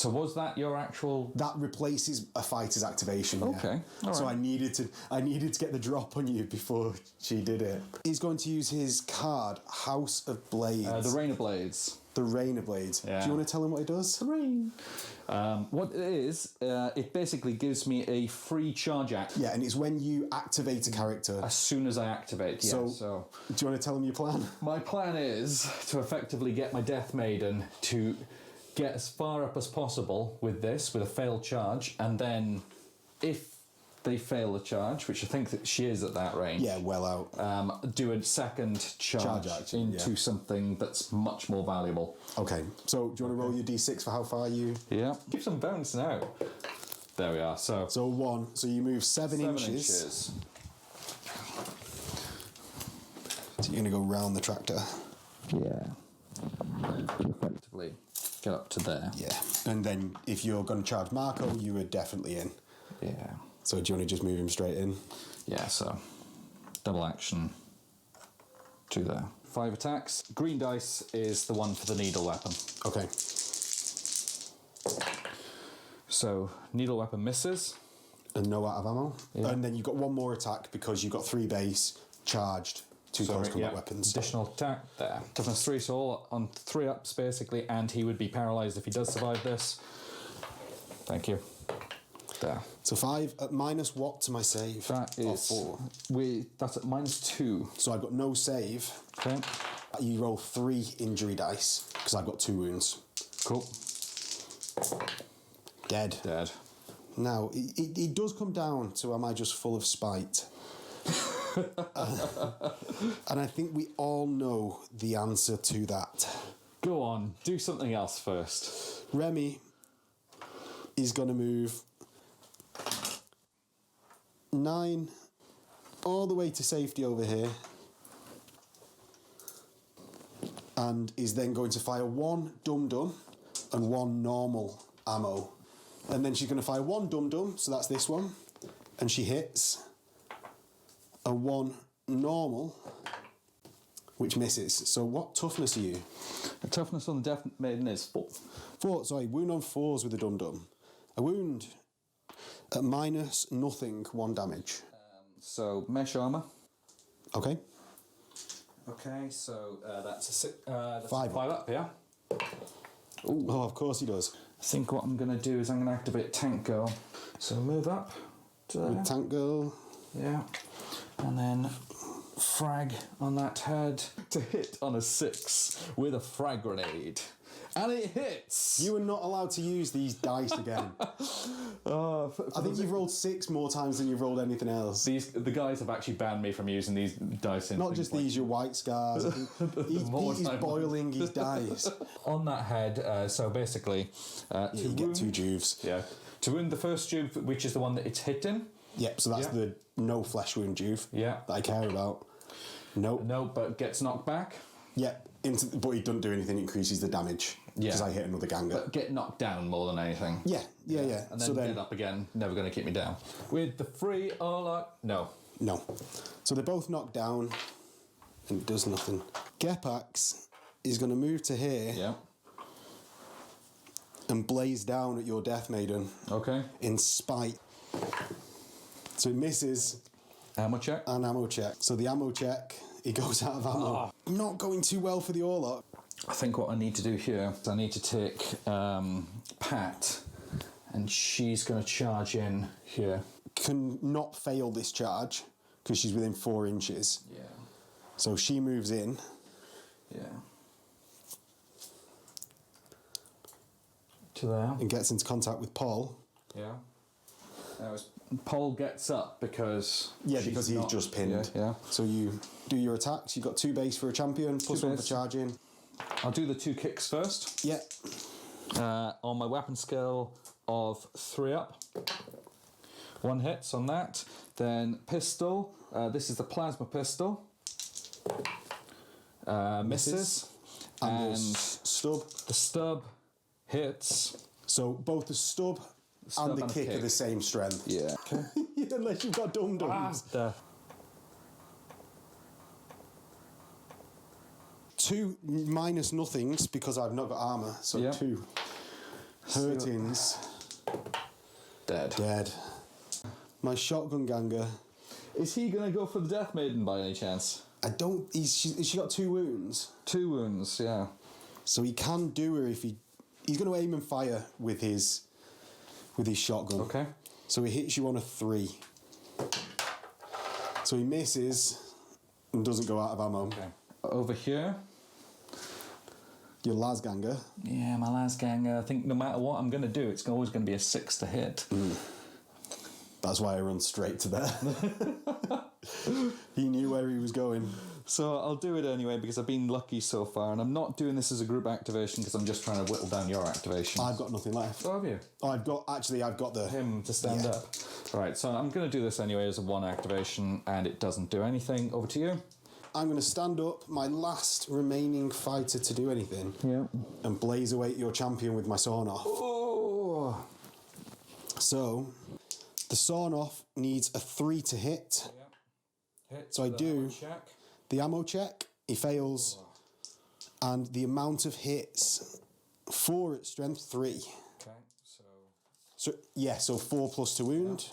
was that your actual... That replaces a fighter's activation. Yeah. Okay, all So right. I needed to get the drop on you before she did it. He's going to use his card, House of Blades. the Rain of Blades. The Rain of Blades. Yeah. Do you want to tell him what it does? Rain. What it is, it basically gives me a free charge act. Yeah, and it's when you activate a character. As soon as I activate, yeah. So, do you want to tell him your plan? My plan is to effectively get my Death Maiden to get as far up as possible with this, with a failed charge, and then if they fail the charge, which I think that she is at that range, Yeah, well out. do a second charge action, into yeah. something that's much more valuable. Okay, so do you want to roll your d6 for how far you... Yeah. Give some bonus now. There we are. So, So 1, so you move 7 inches. So you're going to go round the tractor. Yeah. Effectively get up to there. Yeah. And then if you're going to charge Marco, you were definitely in. Yeah. So do you want to just move him straight in? Yeah, so double action to there. 5 attacks. Green dice is the one for the needle weapon. Okay. So needle weapon misses. And no out of ammo. Yeah. And then you've got 1 more attack because you've got 3 base, charged, 2 close combat weapons. Additional attack there. Toughness 3, so all on 3 ups basically, and he would be paralysed if he does survive this. Thank you. There. So 5 at minus what to my save? That is 4. That's at -2. So I've got no save. Okay. You roll 3 injury dice because I've got 2 wounds. Cool. Dead. Dead. Now, it does come down to am I just full of spite? And I think we all know the answer to that. Go on, do something else first. Remy is going to move 9 all the way to safety over here. And is then going to fire 1 dum-dum and 1 normal ammo. And then she's going to fire 1 dum-dum, so that's this one. And she hits. A 1 normal, which misses. So what toughness are you? The toughness on the Death Maiden is 4. 4, sorry, wound on 4s with the dum-dum. A wound at minus nothing, 1 damage. So mesh armor. Okay. Okay, so that's a 6. That's 5 up, yeah. Ooh. Oh, of course he does. I think what I'm going to do is I'm going to activate Tank Girl. So move up to there. With Tank Girl. Yeah. And then frag on that head to hit on a 6 with a frag grenade. And it hits! You are not allowed to use these dice again. I think you've rolled 6 more times than you've rolled anything else. The guys have actually banned me from using these dice. In Not just these, your white scars. He's boiling his dice. On that head, so basically... You get 2 juves. Yeah. To wound the first juve, which is the one that it's hit in. Yep, so that's the no flesh wound juve that I care about. Nope. No, but gets knocked back. Yep, but he doesn't do anything, increases the damage. Because I hit another ganger. But get knocked down more than anything. Yeah. And then get up again, never going to keep me down. With the free Orlock... No. So they're both knocked down, and it does nothing. Gepax is going to move to here. Yeah. And blaze down at your Death Maiden. Okay. In spite. So it misses. Ammo check. An ammo check. So the ammo check, he goes out of ammo. Not going too well for the Orlock. I think what I need to do here is I need to take Pat, and she's going to charge in here. Can not fail this charge, because she's within 4 inches. Yeah. So she moves in. Yeah. To there. And gets into contact with Paul. Yeah. Paul gets up because... Yeah, because he's just pinned. Yeah. So you do your attacks. You've got 2 base for a champion, plus 1 for charging. I'll do the 2 kicks first. Yeah. On my weapon skill of 3 up. 1 hits on that. Then pistol. This is the plasma pistol. Misses. And stub. The stub hits. So both the stub and the kick are the same strength. Yeah. Okay. Unless you've got dum-dums. 2 minus nothings because I've not got armour. So 2 hurtings. Dead. My shotgun ganger. Is he going to go for the Death Maiden by any chance? I don't... She got 2 wounds. 2 wounds, yeah. So he can do her if he... He's going to aim and fire with his shotgun. Okay. So he hits you on a 3. So he misses and doesn't go out of ammo. Okay. Over here. Your Lasganger. Yeah, my Lasganger. I think no matter what I'm going to do, it's always going to be a 6 to hit. That's why I run straight to there. He knew where he was going. So I'll do it anyway because I've been lucky so far, and I'm not doing this as a group activation because I'm just trying to whittle down your activation. I've got nothing left. Oh, have you? Oh, I've got the... Him to stand up. Right, so I'm going to do this anyway as a 1 activation, and it doesn't do anything. Over to you. I'm going to stand up, my last remaining fighter to do anything, and blaze away at your champion with my sawn off. Oh. So, the sawn off needs a 3 to hit. So I do the ammo check. He fails, and the amount of hits 4 at strength 3. Okay, so 4 plus to wound.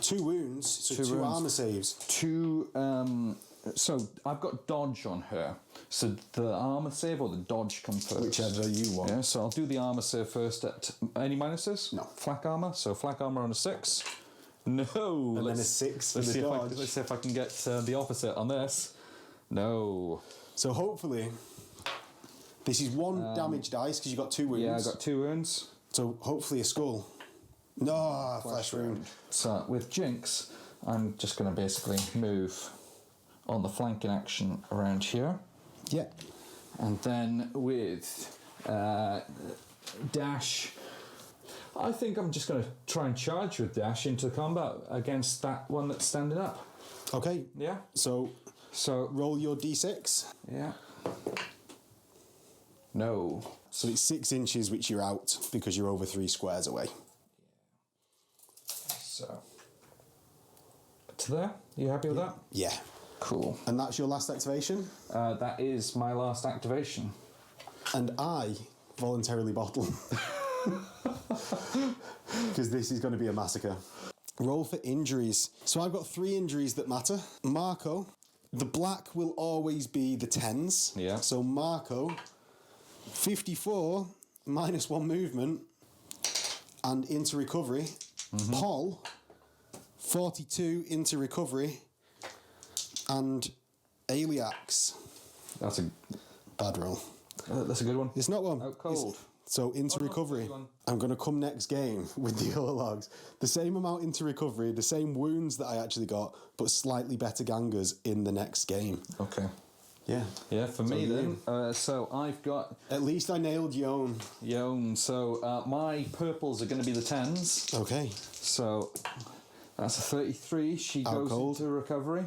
2 wounds, so 2 armor saves. 2 So I've got dodge on her. So the armor save or the dodge come first? Whichever you want. Yeah, so I'll do the armor save first at any minuses? No. Flak armor. So flak armor on a 6. No. And then a 6 for the dodge. Let's see if I can get the opposite on this. No. So hopefully, this is 1 damage dice because you got 2 wounds. Yeah, I got 2 wounds. So hopefully a skull. No, flesh wound. So with Jinx, I'm just going to basically move on the flanking action around here. Yeah. And then with Dash, I think I'm just going to try and charge with Dash into combat against that one that's standing up. Okay. Yeah. So roll your d6. Yeah. No. So it's 6 inches, which you're out because you're over 3 squares away. So. To there? You happy with that? Yeah. Cool. And that's your last activation? That is my last activation. And I voluntarily bottle. Because this is going to be a massacre. Roll for injuries. So I've got 3 injuries that matter. Marco, the black will always be the 10s. Yeah. So Marco, 54, -1 movement, and into recovery. Paul, 42 into recovery, and Aliax. That's a Bad roll. that's a good one. It's not one. Out cold. So into recovery. good one. I'm going to come next game with the Orlocks. The same amount into recovery, the same wounds that I actually got, but slightly better gangers in the next game. Okay. Yeah. Yeah, for me then. So I've got At least I nailed Yon. Yon. So my purples are going to be the 10s. Okay. So that's a 33. She Out goes cold. into recovery.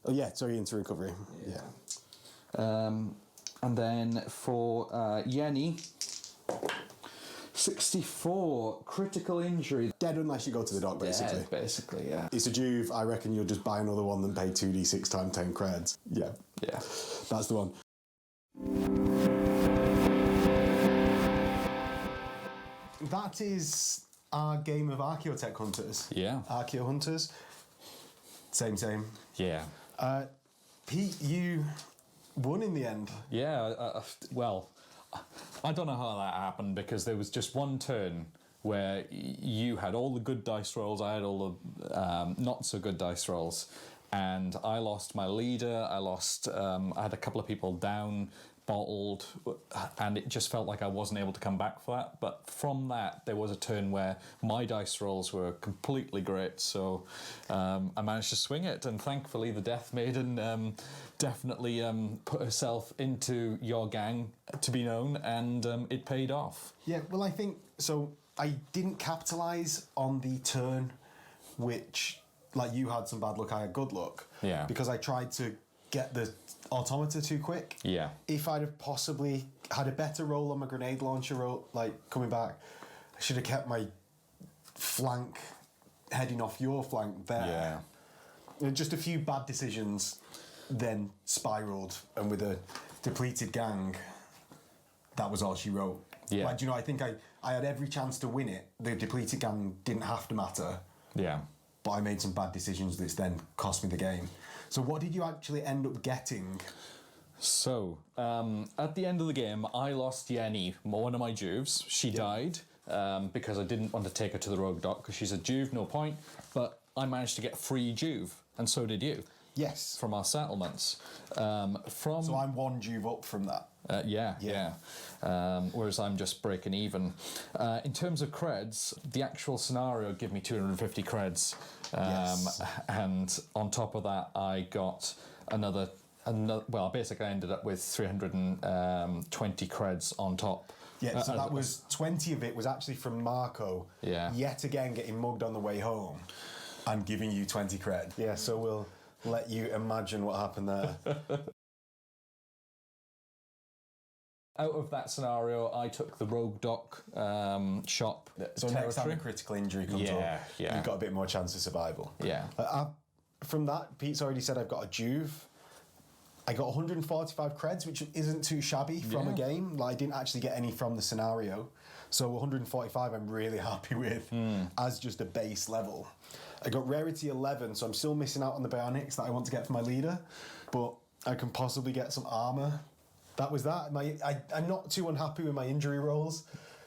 Oh, yeah, sorry, into recovery. Yeah. And then for Yenny, 64 critical injury. Dead unless you go to the dock, basically. Dead, basically, yeah. It's a Juve. I reckon you'll just buy another one and pay 2d6 times 10 creds. Yeah. Yeah. That's the one. That is our game of Archaeotech Hunters. Yeah. Archaeo Hunters. Same. Yeah. Pete, you won in the end. Yeah, well, I don't know how that happened because there was just one turn where you had all the good dice rolls, I had all the not so good dice rolls, and I lost my leader, I had a couple of people down, bottled, and it just felt like I wasn't able to come back for that. But from that, there was a turn where my dice rolls were completely great, so I managed to swing it, and thankfully the Death Maiden definitely put herself into your gang to be known, and it paid off. Yeah, well, I think so. I didn't capitalise on the turn, which, like, you had some bad luck, I had good luck. Yeah. Because I tried to get the automata too quick. Yeah. If I'd have possibly had a better roll on my grenade launcher roll, like, coming back, I should have kept my flank heading off your flank there. Yeah. Just a few bad decisions then spiralled, and with a depleted gang, that was all she wrote. Yeah. Like, do you know, I think I had every chance to win it. The depleted gang didn't have to matter, Yeah. but I made some bad decisions that's then cost me the game. So what did you actually end up getting? So, at the end of the game, I lost Yenny, one of my Juves. She died because I didn't want to take her to the rogue dock because she's a Juve, no point. But I managed to get free Juve, and so did you. Yes. From our settlements. So I'm 1 Juve up from that. Yeah. Whereas I'm just breaking even. In terms of creds, the actual scenario gave me 250 creds. Yes. And on top of that, I got another. Well, basically, I ended up with 320 creds on top. Yeah, so that was 20 of it was actually from Marco. Yeah. Yet again, getting mugged on the way home and giving you 20 cred. Yeah, so we'll let you imagine what happened there. Out of that scenario, I took the rogue dock shop. So next time a critical injury comes up, yeah. you've got a bit more chance of survival. Yeah. From that, Pete's already said I've got a Juve. I got 145 creds, which isn't too shabby from a game. Like, I didn't actually get any from the scenario. So 145 I'm really happy with as just a base level. I got rarity 11, so I'm still missing out on the bionics that I want to get for my leader, but I can possibly get some armor. That was that. I'm not too unhappy with my injury rolls.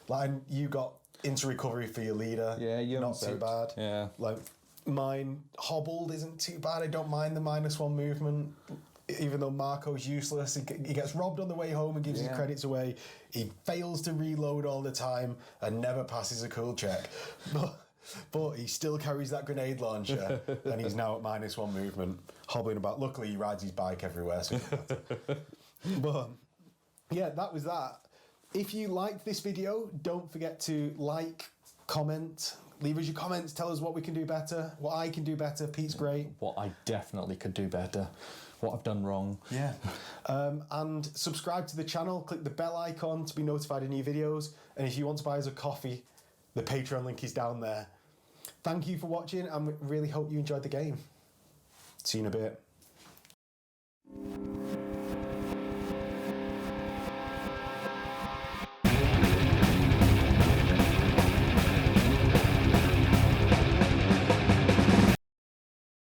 Like, you got into recovery for your leader. Yeah, you're not too bad. Yeah. Like, mine hobbled isn't too bad. I don't mind the -1 movement, even though Marco's useless. He gets robbed on the way home and gives his credits away. He fails to reload all the time and never passes a cool check. But he still carries that grenade launcher, and he's now at -1 movement, hobbling about. Luckily, he rides his bike everywhere. So but yeah, that was that. If you liked this video, don't forget to like, comment, leave us your comments, tell us what we can do better, what I can do better. Pete's great. What I definitely could do better, what I've done wrong. Yeah. And subscribe to the channel, click the bell icon to be notified of new videos. And if you want to buy us a coffee, the Patreon link is down there. Thank you for watching, and we really hope you enjoyed the game. See you in a bit.